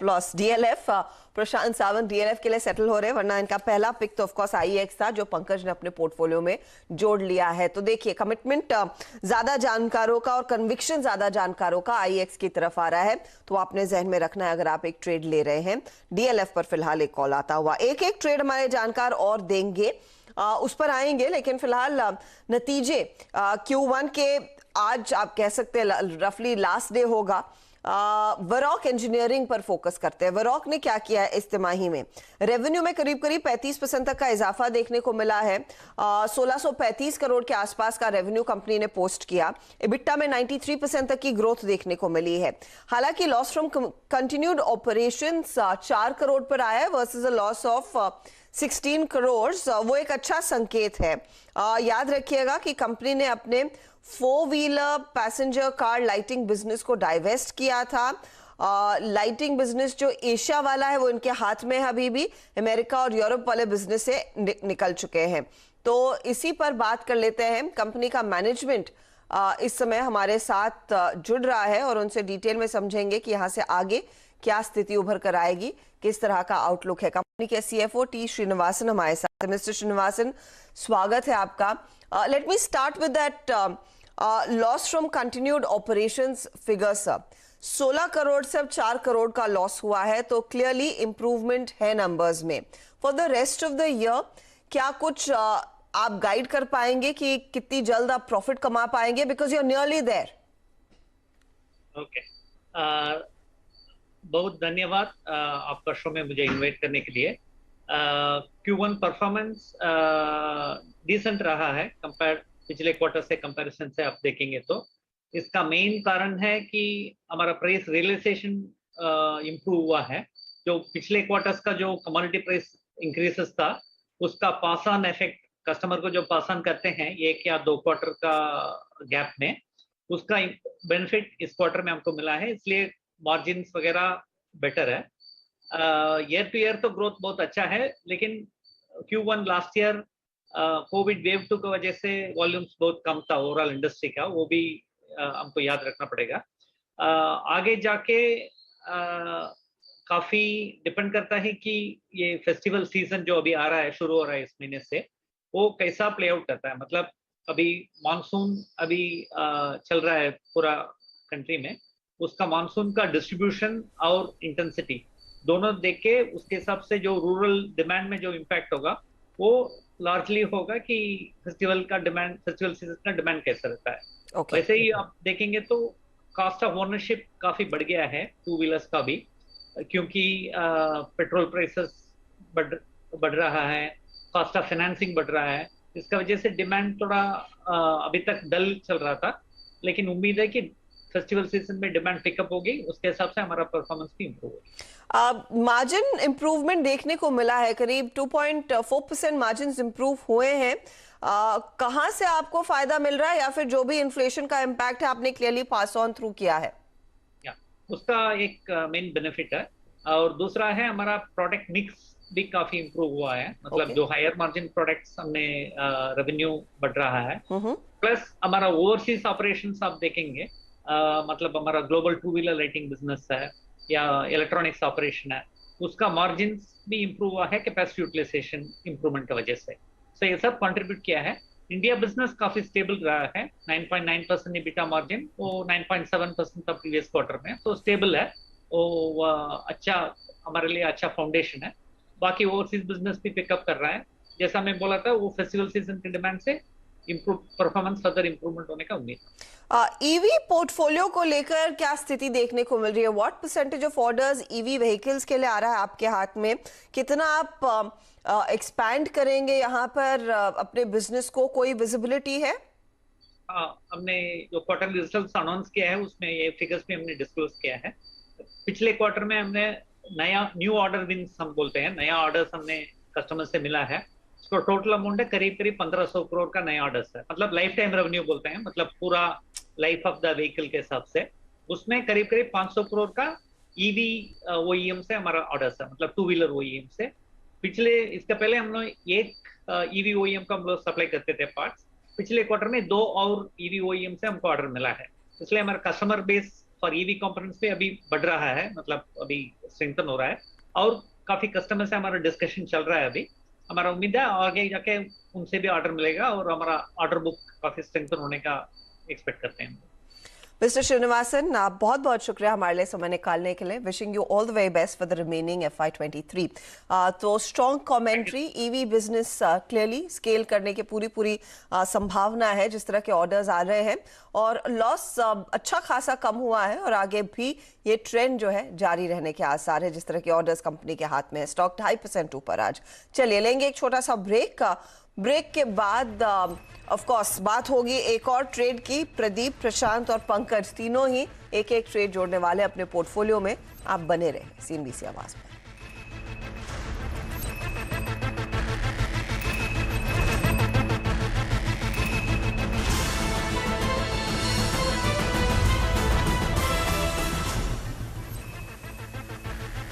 Stop loss DLF. Prashant Sawant DLF के लिए settle हो रहे हैं, वरना इनका पहला पिक तो ऑफकोर्स आईएक्स था जो पंकज ने अपने पोर्टफोलियो में जोड़ लिया है। तो देखिए कमिटमेंट ज्यादा जानकारों का और कन्विक्शन ज्यादा जानकारों का आईएक्स की तरफ आ रहा है, तो आपने जहन में रखना है अगर आप एक ट्रेड ले रहे हैं। डीएलएफ पर फिलहाल एक कॉल आता हुआ, एक एक ट्रेड हमारे जानकार और देंगे, उस पर आएंगे, लेकिन फिलहाल नतीजे Q1 के आज आप कह सकते हैं रफली लास्ट डे होगा। वरॉक इंजीनियरिंग पर फोकस करते हैं। वरॉक ने क्या किया है इस तिमाही में? रेवेन्यू में करीब करीब 35% तक का इजाफा देखने को मिला है। 1635 करोड़ के आसपास का रेवेन्यू कंपनी ने पोस्ट किया। इबिट्टा में 93% तक की ग्रोथ देखने को मिली है। हालांकि loss from continued operations 4 crore पर आया है versus a loss of 16 crore. वो एक अच्छा संकेत है। याद रखिएगा कि कंपनी ने अपने 4 wheeler passenger car lighting business को डाइवेस्ट किया था। लाइटिंग बिजनेस जो एशिया वाला है वो इनके हाथ में है, अभी भी अमेरिका और यूरोप वाले बिजनेस से निकल चुके हैं। तो इसी पर बात कर लेते हैं। कंपनी का मैनेजमेंट इस समय हमारे साथ जुड़ रहा है और उनसे डिटेल में समझेंगे कि यहाँ से आगे क्या स्थिति उभर कर आएगी, किस तरह का आउटलुक है। कंपनी के सीएफओ टी श्रीनिवासन हमारे साथ। मिस्टर श्रीनिवासन, स्वागत है आपका। Let me start with that loss from continued operations figure sir. 16 crore से अब 4 करोड़ का लॉस हुआ है, तो क्लियरली इंप्रूवमेंट है नंबर्स में। For the rest of the year क्या कुछ आप गाइड कर पाएंगे कि कितनी जल्द आप प्रॉफिट कमा पाएंगे, because you are nearly there? Okay, बहुत धन्यवाद आपका शो में मुझे इनवाइट करने के लिए। Q1 परफॉर्मेंस डिसेंट रहा है कंपेयर पिछले क्वार्टर से, कंपैरिजन से आप देखेंगे तो। इसका मेन कारण है कि हमारा प्राइस रियलाइजेशन इम्प्रूव हुआ है। जो पिछले क्वार्टर्स का जो कमोडिटी प्राइस इंक्रीजेस था उसका पास ऑन इफेक्ट कस्टमर को जो पास ऑन करते हैं 1 या 2 क्वार्टर का गैप में, उसका बेनिफिट इस क्वार्टर में हमको मिला है, इसलिए मार्जिन्स वगैरह बेटर है। ईयर टू ईयर तो ग्रोथ बहुत अच्छा है, लेकिन Q1 last year Covid wave 2 की वजह से वॉल्यूम्स बहुत कम था ओवरऑल इंडस्ट्री का, वो भी हमको याद रखना पड़ेगा। आगे जाके काफी डिपेंड करता है कि ये फेस्टिवल सीजन जो अभी आ रहा है, शुरू हो रहा है इस महीने से, वो कैसा प्ले आउट करता है। मतलब अभी मानसून अभी चल रहा है पूरा कंट्री में, उसका मानसून का डिस्ट्रीब्यूशन और इंटेंसिटी दोनों देख के उसके हिसाब से जो रूरल डिमांड में जो इम्पैक्ट होगा वो लार्जली होगा कि फेस्टिवल सीजन का डिमांड कैसा रहता है। Okay. वैसे ही आप देखेंगे तो कॉस्ट ऑफ ओनरशिप काफी बढ़ गया है 2 व्हीलर्स का भी, क्योंकि पेट्रोल प्राइसेस बढ़ रहा है, कॉस्ट ऑफ फाइनेंसिंग बढ़ रहा है। इसका वजह से डिमांड थोड़ा अभी तक डल चल रहा था, लेकिन उम्मीद है कि फेस्टिवल सीजन में डिमांड पिकअप होगी, उसके हिसाब से हमारा परफॉर्मेंस भी इम्प्रूव होगा। मार्जिन इंप्रूवमेंट देखने को मिला है, करीब 2.4% मार्जिन इंप्रूव हुए हैं। कहां से आपको फायदा मिल रहा है, या फिर जो भी इन्फ्लेशन का इम्पैक्ट है आपने क्लियरली पास ऑन थ्रू किया है? उसका एक मेन बेनिफिट है, और दूसरा है हमारा प्रोडक्ट मिक्स भी काफी इम्प्रूव हुआ है। मतलब जो हायर मार्जिन प्रोडक्ट्स हमने रेवेन्यू बढ़ रहा है, प्लस हमारा ओवरसीज ऑपरेशंस आप देखेंगे, मतलब हमारा ग्लोबल 2 व्हीलर लाइटिंग बिजनेस है या इलेक्ट्रॉनिक्स ऑपरेशन है, उसका मार्जिन भी इम्प्रूव हुआ है कैपेसिटी यूटिलाइजेशन इम्प्रूवमेंट की वजह से। सो ये सब कंट्रीब्यूट किया है। इंडिया बिजनेस काफी स्टेबल रहा है, 9.9% EBITDA मार्जिन, वो 9.7% था प्रीवियस क्वार्टर में, तो स्टेबल है वो। अच्छा, हमारे लिए अच्छा फाउंडेशन है। बाकी ओवरसीज बिजनेस भी पिकअप कर रहा है, जैसा मैं बोला था, वो फेस्टिवल सीजन की डिमांड से परफॉर्मेंस फर्दर इंप्रूवमेंट होने का उम्मीद है। ईवी पोर्टफोलियो को लेकर क्या स्थिति देखने को मिल रही है? What percentage of orders EV vehicles के लिए आ रहा है आपके हाथ में? कितना आप एक्सपैंड करेंगे यहाँ पर अपने बिजनेस को? कोई विजिबिलिटी है? हमने जो क्वार्टरली रिजल्ट्स अनाउंस किया है उसमें ये फिगर्स भी हमने डिस्क्लोज किया है। पिछले क्वार्टर में हमने न्यू ऑर्डर विन्स हम बोलते हैं, नया ऑर्डर्स हमने कस्टमर से मिला है। उसका टोटल अमाउंट है करीब 1500 करोड़ का नया ऑर्डर्स है। मतलब लाइफ टाइम रेवेन्यू बोलते हैं, मतलब पूरा लाइफ ऑफ द व्हीकल के हिसाब से। उसमें करीब 500 करोड़ का ईवी ओईएम से हमारा ऑर्डर्स है, मतलब 2 व्हीलर ओईएम से। इसके पहले हम लोग एक ईवी ओईएम का हम लोग सप्लाई करते थे पार्ट्स। पिछले क्वार्टर में 2 और ईवी ओईएम से हमको ऑर्डर मिला है, इसलिए हमारा customer base for EV components पे अभी बढ़ रहा है, मतलब अभी स्ट्रेंथन हो रहा है, और काफी कस्टमर से हमारा डिस्कशन चल रहा है अभी। हमारा उम्मीद है आगे जाके उनसे भी ऑर्डर मिलेगा और हमारा ऑर्डर बुक काफी स्ट्रेंथन होने का एक्सपेक्ट करते हैं। मिस्टर श्रीनिवासन, आप बहुत बहुत शुक्रिया हमारे लिए समय निकालने के लिए। Wishing you all the very best for the remaining FY23। तो strong commentary, EV business clearly scale करने की पूरी संभावना है जिस तरह के ऑर्डर्स आ रहे हैं, और लॉस अच्छा खासा कम हुआ है और आगे भी ये ट्रेंड जो है जारी रहने के आसार है जिस तरह के ऑर्डर्स कंपनी के हाथ में है। स्टॉक 2.5% ऊपर आज। चलिए लेंगे एक छोटा सा ब्रेक। ब्रेक के बाद ऑफ कोर्स बात होगी एक और ट्रेड की। प्रदीप, प्रशांत और पंकज तीनों ही एक एक ट्रेड जोड़ने वाले अपने पोर्टफोलियो में। आप बने रहे CNBC आवाज में।